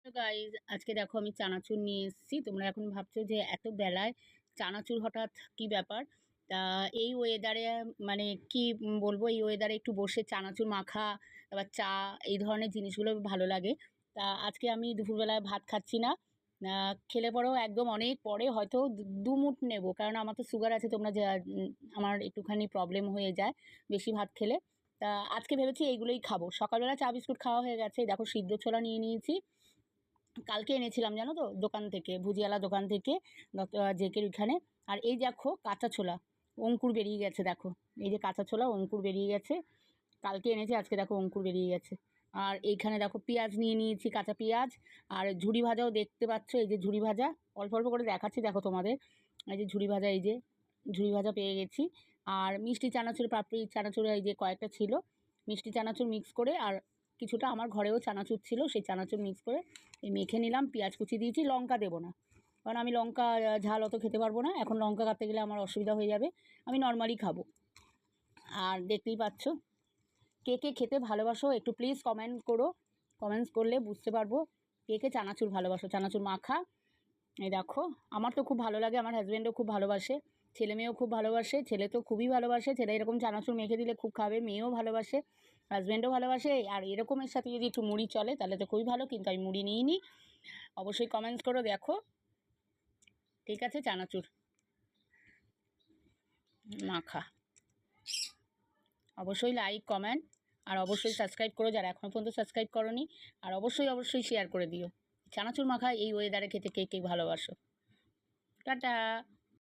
তো গাইজ আজকে দেখো আমি চানাচুর নিয়ে এসেছি। তোমরা এখন ভাবছো যে এত বেলায় চানাচুর হঠাৎ কি ব্যাপার। তা এই ওয়েদারে মানে কি বলবো, এই ওয়েদারে একটু বসে চানাচুর মাখা, তারপর চা, এই ধরনের জিনিসগুলো ভালো লাগে। তা আজকে আমি দুপুরবেলায় ভাত খাচ্ছি না, খেলে পরেও একদম অনেক পরে হয়তো দু মুঠ নেবো, কারণ আমার তো সুগার আছে। তোমরা যে আমার একটুখানি প্রবলেম হয়ে যায় বেশি ভাত খেলে। তা আজকে ভেবেছি এইগুলোই খাবো। সকালবেলা চা বিস্কুট খাওয়া হয়ে গেছে। দেখো সিদ্ধ ছোলা নিয়ে নিয়েছি, কালকে এনেছিলাম জানো তো দোকান থেকে, ভুজিয়ালা দোকান থেকে, জেকের ওইখানে। আর এই দেখো কাঁচা ছোলা, অঙ্কুর বেরিয়ে গেছে। দেখো এই যে কাঁচা ছোলা, অঙ্কুর বেরিয়ে গেছে। কালকে এনেছি, আজকে দেখো অঙ্কুর বেরিয়ে গেছে। আর এইখানে দেখো পেঁয়াজ নিয়ে নিয়েছি, কাঁচা পেঁয়াজ। আর ঝুড়ি ভাজাও দেখতে পাচ্ছ, এই যে ঝুড়ি ভাজা, অল্প অল্প করে দেখাচ্ছি দেখো তোমাদের। এই যে ঝুড়ি ভাজা, এই যে ঝুড়ি ভাজা পেয়ে গেছি। আর মিষ্টি চানাচুর, পাপড়ি চানাচুর এই যে কয়েকটা ছিল, মিষ্টি চানাচুর মিক্স করে। আর কিছুটা আমার ঘরেও চানাচুর ছিল, সেই চানাচুর মিক্স করে এই মেখে নিলাম। পেঁয়াজ কুচি দিয়েছি, লঙ্কা দেবো না, কারণ আমি লঙ্কা ঝাল অত খেতে পারবো না। এখন লঙ্কা কাটতে গেলে আমার অসুবিধা হয়ে যাবে, আমি নর্মালি খাবো। আর দেখতেই পাচ্ছ, কে কে খেতে ভালোবাসো একটু প্লিজ কমেন্ট করো। কমেন্টস করলে বুঝতে পারবো কে কে চানাচুর ভালোবাসো, চানাচুর মাখা। এই দেখো, আমার তো খুব ভালো লাগে, আমার হাজব্যান্ডও খুব ভালোবাসে, ছেলে মেয়েও খুব ভালোবাসে। ছেলে তো খুবই ভালোবাসে, ছেলে এরকম চানাচুর মেখে দিলে খুব খাবে। মেয়েও ভালোবাসে, হাজব্যান্ডও ভালোবাসে। আর এরকমের সাথে যদি একটু মুড়ি চলে তাহলে তো খুবই ভালো, কিন্তু আমি মুড়ি নিইনি। অবশ্যই কমেন্টস করো। দেখো ঠিক আছে, চানাচুর মাখা। অবশ্যই লাইক কমেন্ট আর অবশ্যই সাবস্ক্রাইব করো যারা এখনও পর্যন্ত সাবস্ক্রাইব করোনি। আর অবশ্যই অবশ্যই শেয়ার করে দিও। চানাচুর মাখা এই ওয়েদারে খেতে কে কে ভালোবাসো। টাটা।